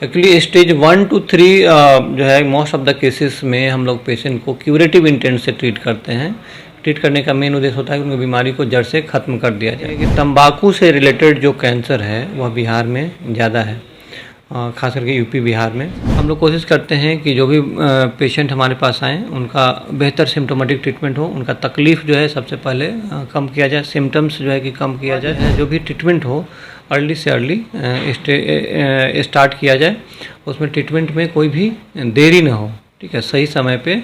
Actually stage 1 to 3 जो है most of the cases में हम लोग पेशेंट को क्यूरेटिव इंटेंट से ट्रीट करते हैं। ट्रीट करने का मेन उद्देश्य होता है कि उनकी बीमारी को जड़ से ख़त्म कर दिया जाए। कि तंबाकू से रिलेटेड जो कैंसर है वह बिहार में ज़्यादा है, खास करके यूपी बिहार में। हम लोग कोशिश करते हैं कि जो भी पेशेंट हमारे पास आएँ उनका बेहतर सिम्टोमेटिक ट्रीटमेंट हो, उनका तकलीफ़ जो है सबसे पहले कम किया जाए, सिम्टम्स जो है कि कम किया जाए। जो भी ट्रीटमेंट हो अर्ली से अर्ली स्टार्ट किया जाए, उसमें ट्रीटमेंट में कोई भी देरी ना हो, ठीक है, सही समय पे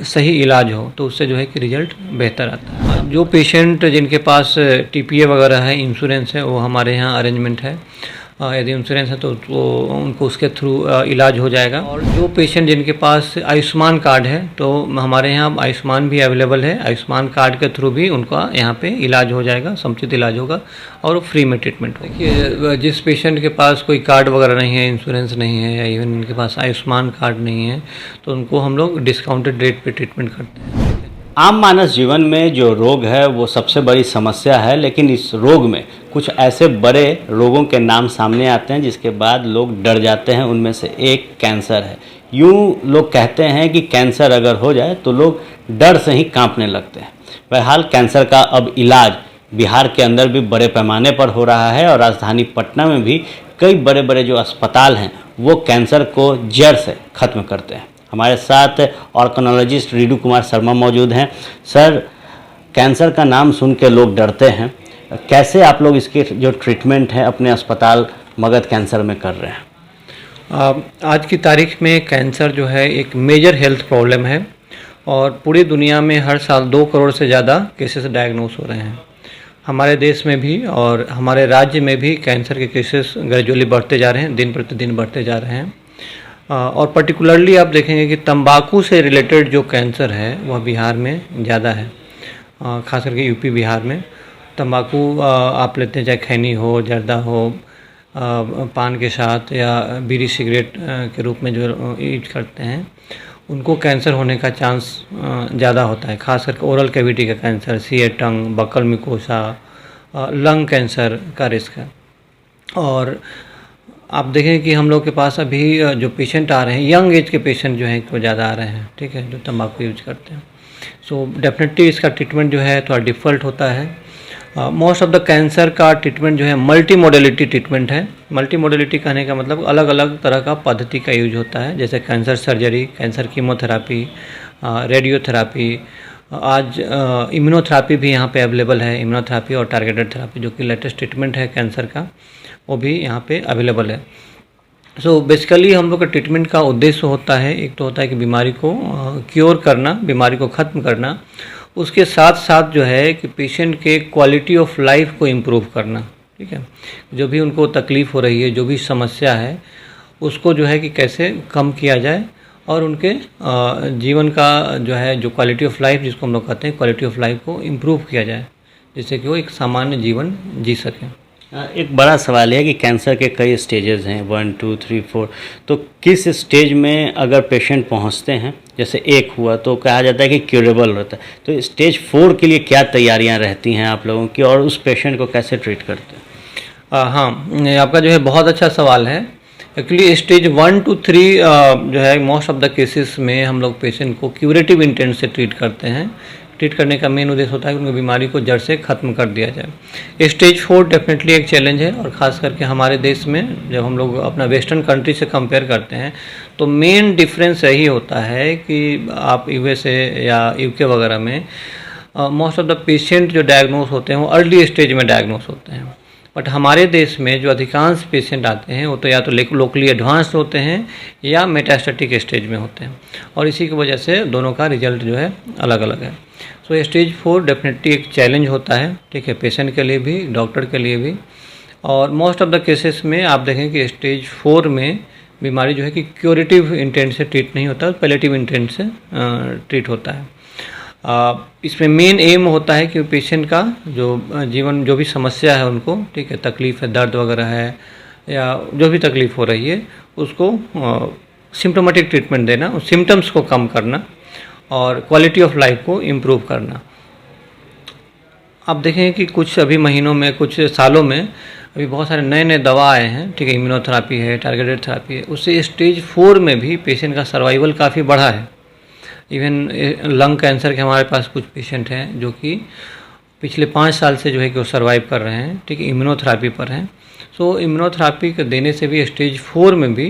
सही इलाज हो, तो उससे जो है कि रिज़ल्ट बेहतर आता है। जो पेशेंट जिनके पास टीपीए वगैरह है, इंश्योरेंस है, वो हमारे यहाँ अरेंजमेंट है। यदि इंश्योरेंस है तो उनको उसके थ्रू इलाज हो जाएगा। और जो पेशेंट जिनके पास आयुष्मान कार्ड है तो हमारे यहाँ आयुष्मान भी अवेलेबल है। आयुष्मान कार्ड के थ्रू भी उनका यहाँ पे इलाज हो जाएगा, समुचित इलाज होगा और फ्री में ट्रीटमेंट होगा। देखिए, जिस पेशेंट के पास कोई कार्ड वगैरह नहीं है, इंश्योरेंस नहीं है, या इवन उनके पास आयुष्मान कार्ड नहीं है, तो उनको हम लोग डिस्काउंटेड रेट पर ट्रीटमेंट करते हैं। आम मानस जीवन में जो रोग है वो सबसे बड़ी समस्या है, लेकिन इस रोग में कुछ ऐसे बड़े रोगों के नाम सामने आते हैं जिसके बाद लोग डर जाते हैं। उनमें से एक कैंसर है। यूँ लोग कहते हैं कि कैंसर अगर हो जाए तो लोग डर से ही कांपने लगते हैं। बहरहाल कैंसर का अब इलाज बिहार के अंदर भी बड़े पैमाने पर हो रहा है और राजधानी पटना में भी कई बड़े बड़े जो अस्पताल हैं वो कैंसर को जड़ से ख़त्म करते हैं। हमारे साथ ऑर्गेनोलॉजिस्ट रीडू कुमार शर्मा मौजूद हैं। सर, कैंसर का नाम सुन के लोग डरते हैं, कैसे आप लोग इसके जो ट्रीटमेंट है अपने अस्पताल मगध कैंसर में कर रहे हैं? आज की तारीख में कैंसर जो है एक मेजर हेल्थ प्रॉब्लम है और पूरी दुनिया में हर साल 2 करोड़ से ज़्यादा केसेस डायग्नोस हो रहे हैं। हमारे देश में भी और हमारे राज्य में भी कैंसर के केसेस ग्रेजुअली बढ़ते जा रहे हैं, दिन प्रतिदिन बढ़ते जा रहे हैं। और पर्टिकुलरली आप देखेंगे कि तंबाकू से रिलेटेड जो कैंसर है वह बिहार में ज़्यादा है, खास करके यूपी बिहार में। तंबाकू आप लेते हैं, चाहे खैनी हो, जर्दा हो, पान के साथ या बीड़ी सिगरेट के रूप में जो यूज करते हैं, उनको कैंसर होने का चांस ज़्यादा होता है। खास करके ओरल कैविटी का कैंसर, सीए टंग, बक्कल मिकोसा, लंग कैंसर का रिस्क है। और आप देखें कि हम लोग के पास अभी जो पेशेंट आ रहे हैं, यंग एज के पेशेंट जो हैं वो ज़्यादा आ रहे हैं, ठीक है, जो तंबाकू यूज करते हैं। सो डेफिनेटली इसका ट्रीटमेंट जो है थोड़ा डिफ़िकल्ट होता है। मोस्ट ऑफ द कैंसर का ट्रीटमेंट जो है मल्टी मोडेलिटी ट्रीटमेंट है। मल्टी मोडेलिटी कहने का मतलब अलग अलग तरह का पद्धति का यूज होता है, जैसे cancer surgery, cancer chemotherapy, radiotherapy, आज इम्यूनोथेरापी भी यहाँ पे अवेलेबल है। इम्यूनोथेरापी और टारगेटेड थेरापी जो कि लेटेस्ट ट्रीटमेंट है कैंसर का, वो भी यहाँ पे अवेलेबल है। सो बेसिकली हम लोग का ट्रीटमेंट का उद्देश्य होता है, एक तो होता है कि बीमारी को क्योर करना, बीमारी को ख़त्म करना, उसके साथ साथ जो है कि पेशेंट के क्वालिटी ऑफ लाइफ को इम्प्रूव करना, ठीक है। जो भी उनको तकलीफ़ हो रही है, जो भी समस्या है, उसको जो है कि कैसे कम किया जाए और उनके जीवन का जो है जो क्वालिटी ऑफ लाइफ जिसको हम लोग कहते हैं, क्वालिटी ऑफ लाइफ को इम्प्रूव किया जाए, जिससे कि वो एक सामान्य जीवन जी सकें। एक बड़ा सवाल है कि कैंसर के कई स्टेजेस हैं, 1, 2, 3, 4, तो किस स्टेज में अगर पेशेंट पहुंचते हैं, जैसे एक हुआ तो कहा जाता है कि क्यूरेबल होता है, तो स्टेज 4 के लिए क्या तैयारियां रहती हैं आप लोगों की और उस पेशेंट को कैसे ट्रीट करते हैं? हाँ, आपका जो है बहुत अच्छा सवाल है। एक्चुअली स्टेज 1 to 3 जो है मोस्ट ऑफ द केसेस में हम लोग पेशेंट को क्यूरेटिव इंटेंट से ट्रीट करते हैं। ट्रीट करने का मेन उद्देश्य होता है कि उनकी बीमारी को जड़ से ख़त्म कर दिया जाए। स्टेज 4 डेफिनेटली एक चैलेंज है और ख़ास करके हमारे देश में जब हम लोग अपना वेस्टर्न कंट्री से कंपेयर करते हैं तो मेन डिफरेंस यही होता है कि आप यूएसए या यूके वगैरह में मोस्ट ऑफ द पेशेंट जो डायग्नोस होते हैं वो अर्ली स्टेज में डायग्नोस होते हैं। बट हमारे देश में जो अधिकांश पेशेंट आते हैं वो तो या तो लोकली एडवांस्ड होते हैं या मेटास्टेटिक स्टेज में होते हैं, और इसी की वजह से दोनों का रिजल्ट जो है अलग अलग है। सो स्टेज 4 डेफिनेटली एक चैलेंज होता है, ठीक है, पेशेंट के लिए भी, डॉक्टर के लिए भी। और मोस्ट ऑफ द केसेस में आप देखें कि स्टेज 4 में बीमारी जो है कि क्यूरेटिव इंटेंट से ट्रीट नहीं होता, पैलेटिव इंटेंट से ट्रीट होता है। इसमें मेन एम होता है कि पेशेंट का जो जीवन जो भी समस्या है उनको, ठीक है, तकलीफ़ है, दर्द वगैरह है या जो भी तकलीफ़ हो रही है, उसको सिम्टोमेटिक ट्रीटमेंट देना, उस सिम्टम्स को कम करना और क्वालिटी ऑफ लाइफ को इम्प्रूव करना। आप देखें कि कुछ अभी महीनों में, कुछ सालों में अभी बहुत सारे नए नए दवा आए हैं, ठीक है, इम्यूनोथेरापी है, टारगेटेड थेरापी है, उससे स्टेज 4 में भी पेशेंट का सर्वाइवल काफ़ी बढ़ा है। इवन लंग कैंसर के हमारे पास कुछ पेशेंट हैं जो कि पिछले 5 साल से जो है कि वो सर्वाइव कर रहे हैं, ठीक है, इम्यूनोथेरापी पर हैं। सो इम्यूनोथेरापी के देने से भी स्टेज 4 में भी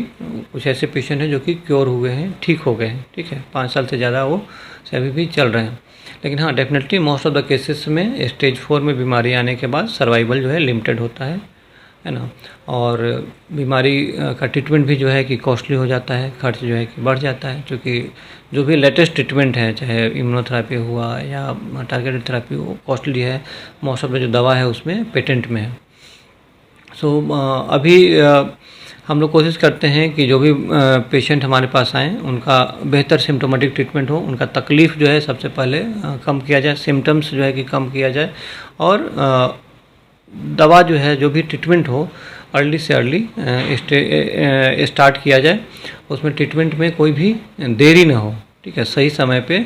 कुछ ऐसे पेशेंट हैं जो कि क्योर हुए हैं, ठीक हो गए हैं, ठीक है, 5 साल से ज़्यादा वो से अभी भी चल रहे हैं। लेकिन हाँ, definitely most of the cases में स्टेज 4 में बीमारी आने के बाद सर्वाइवल जो है लिमिटेड होता है ना। और बीमारी का ट्रीटमेंट भी जो है कि कॉस्टली हो जाता है, खर्च जो है कि बढ़ जाता है, क्योंकि जो भी लेटेस्ट ट्रीटमेंट है, चाहे इम्यूनोथेरापी हुआ या टारगेटेड थेरापी हो, कॉस्टली है। मोस्ट ऑफ द जो दवा है उसमें पेटेंट में है। सो अभी हम लोग कोशिश करते हैं कि जो भी पेशेंट हमारे पास आएँ उनका बेहतर सिम्टोमेटिक ट्रीटमेंट हो, उनका तकलीफ़ जो है सबसे पहले कम किया जाए, सिम्टम्स जो है कि कम किया जाए, और दवा जो है, जो भी ट्रीटमेंट हो, अर्ली से अर्ली स्टार्ट किया जाए। उसमें ट्रीटमेंट में कोई भी देरी ना हो, ठीक है, सही समय पे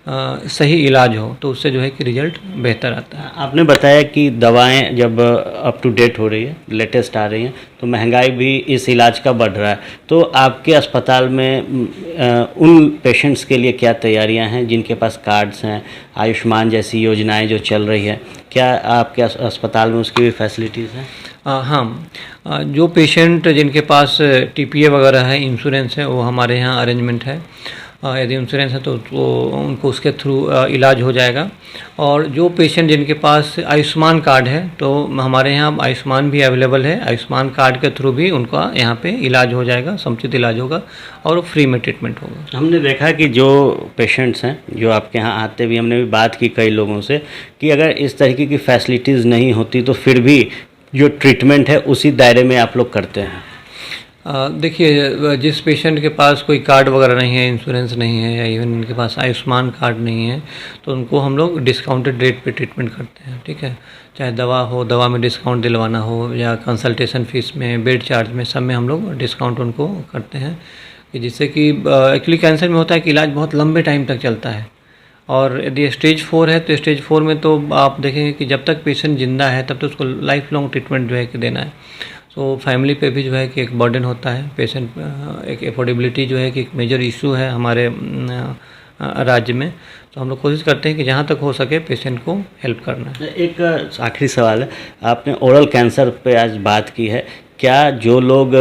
सही इलाज हो, तो उससे जो है कि रिजल्ट बेहतर आता है। आपने बताया कि दवाएं जब अप टू डेट हो रही है, लेटेस्ट आ रही हैं, तो महंगाई भी इस इलाज का बढ़ रहा है। तो आपके अस्पताल में उन पेशेंट्स के लिए क्या तैयारियां हैं जिनके पास कार्ड्स हैं, आयुष्मान जैसी योजनाएं जो चल रही है, क्या आपके अस्पताल में उसकी भी फैसिलिटीज़ हैं? हाँ, जो पेशेंट जिनके पास टीपीए वगैरह है, इंश्योरेंस है, वो हमारे यहाँ अरेंजमेंट है। यदि इंश्योरेंस है तो उनको उसके थ्रू इलाज हो जाएगा। और जो पेशेंट जिनके पास आयुष्मान कार्ड है, तो हमारे यहाँ आयुष्मान भी अवेलेबल है। आयुष्मान कार्ड के थ्रू भी उनका यहाँ पे इलाज हो जाएगा, समुचित इलाज होगा और फ्री में ट्रीटमेंट होगा। हमने देखा कि जो पेशेंट्स हैं जो आपके यहाँ आते भी, हमने भी बात की कई लोगों से कि अगर इस तरीके की फैसिलिटीज़ नहीं होती तो फिर भी जो ट्रीटमेंट है उसी दायरे में आप लोग करते हैं। देखिए, जिस पेशेंट के पास कोई कार्ड वगैरह नहीं है, इंश्योरेंस नहीं है, या इवन उनके पास आयुष्मान कार्ड नहीं है, तो उनको हम लोग डिस्काउंटेड रेट पे ट्रीटमेंट करते हैं, ठीक है। चाहे दवा हो, दवा में डिस्काउंट दिलवाना हो, या कंसल्टेशन फीस में, बेड चार्ज में, सब में हम लोग डिस्काउंट उनको करते हैं, कि जिससे कि एक्चुअली कैंसर में होता है कि इलाज बहुत लंबे टाइम तक चलता है। और यदि स्टेज 4 है तो स्टेज 4 में तो आप देखेंगे कि जब तक पेशेंट जिंदा है तब तक उसको लाइफ लॉन्ग ट्रीटमेंट जो है कि देना है। तो फैमिली पे भी जो है कि एक बर्डन होता है, पेशेंट एक अफोर्डेबिलिटी जो है कि एक मेजर इशू है हमारे राज्य में। तो हम लोग कोशिश करते हैं कि जहाँ तक हो सके पेशेंट को हेल्प करना है। एक आखिरी सवाल है, आपने ओरल कैंसर पे आज बात की है, क्या जो लोग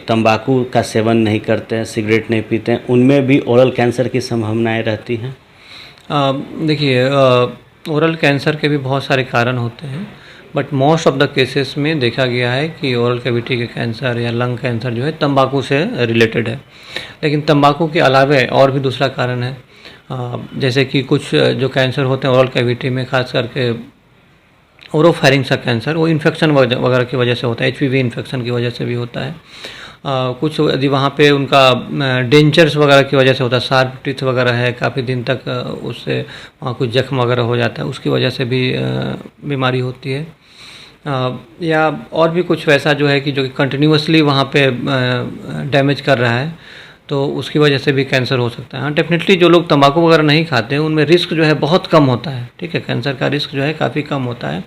तंबाकू का सेवन नहीं करते हैं, सिगरेट नहीं पीते हैं, उनमें भी ओरल कैंसर की संभावनाएं रहती हैं? देखिए, ओरल कैंसर के भी बहुत सारे कारण होते हैं, but most of the cases में देखा गया है कि ओरल कैविटी के कैंसर या लंग कैंसर जो है तंबाकू से रिलेटेड है। लेकिन तंबाकू के अलावा और भी दूसरा कारण है, जैसे कि कुछ जो कैंसर होते हैं ओरल कैविटी में, खास करके ओरोफैरिंग्स का कैंसर, वो इन्फेक्शन वगैरह की वजह से होता है, एचपीवी इन्फेक्शन की वजह से भी होता है। कुछ यदि वहाँ पे उनका डेंचर्स वगैरह की वजह से होता है, शार्प टीथ वगैरह है, काफ़ी दिन तक उससे वहाँ कुछ जख्म वगैरह हो जाता है, उसकी वजह से भी बीमारी होती है। या और भी कुछ वैसा जो है कि जो कि कंटिन्यूसली वहाँ पे डैमेज कर रहा है, तो उसकी वजह से भी कैंसर हो सकता है। हाँ, डेफिनेटली जो लोग तंबाकू वगैरह नहीं खाते हैं उनमें रिस्क जो है बहुत कम होता है, ठीक है, कैंसर का रिस्क जो है काफ़ी कम होता है।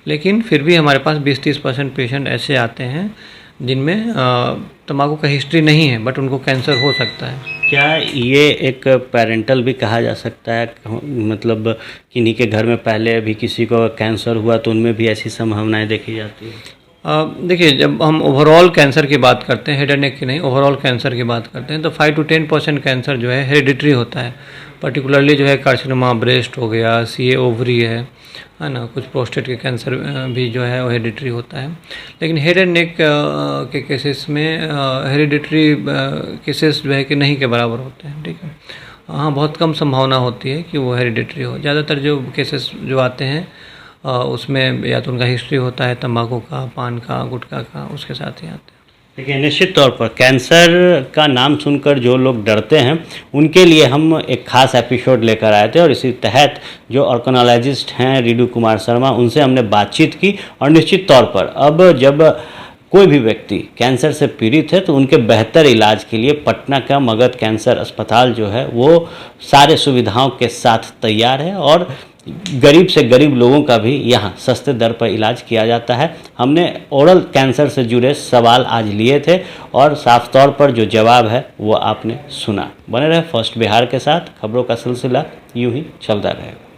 लेकिन फिर भी हमारे पास 20-30% पेशेंट ऐसे आते हैं जिनमें तंबाकू का हिस्ट्री नहीं है, बट उनको कैंसर हो सकता है। क्या ये एक पेरेंटल भी कहा जा सकता है, मतलब किन्हीं के घर में पहले भी किसी को कैंसर हुआ तो उनमें भी ऐसी संभावनाएं देखी जाती है? देखिए, जब हम ओवरऑल कैंसर की बात करते हैं, हेड एंड नेक की नहीं, ओवरऑल कैंसर की बात करते हैं, तो 5 to 10% कैंसर जो है हेरिडिटरी होता है। पर्टिकुलरली जो है कार्सिनोमा ब्रेस्ट हो गया, सीए ओवरी है ना, कुछ प्रोस्टेट के कैंसर भी जो है वो हेरिडिटरी होता है। लेकिन हेड एंड नेक के केसेस में हेरिडिटरी केसेस जो है कि नहीं के बराबर होते हैं, ठीक है। हाँ, बहुत कम संभावना होती है कि वो हेरिडिटरी हो। ज़्यादातर जो केसेस जो आते हैं उसमें या तो उनका हिस्ट्री होता है तंबाकू का, पान का, गुटखा का, उसके साथ ही आते हैं। देखिए, निश्चित तौर पर कैंसर का नाम सुनकर जो लोग डरते हैं उनके लिए हम एक खास एपिसोड लेकर आए थे, और इसी तहत जो ऑर्गेनोलॉजिस्ट हैं रिडू कुमार शर्मा, उनसे हमने बातचीत की। और निश्चित तौर पर अब जब कोई भी व्यक्ति कैंसर से पीड़ित है तो उनके बेहतर इलाज के लिए पटना का मगध कैंसर अस्पताल जो है वो सारे सुविधाओं के साथ तैयार है, और गरीब से गरीब लोगों का भी यहाँ सस्ते दर पर इलाज किया जाता है। हमने ओरल कैंसर से जुड़े सवाल आज लिए थे और साफ तौर पर जो जवाब है वो आपने सुना। बने रहे फर्स्ट बिहार के साथ, खबरों का सिलसिला यूं ही चलता रहेगा।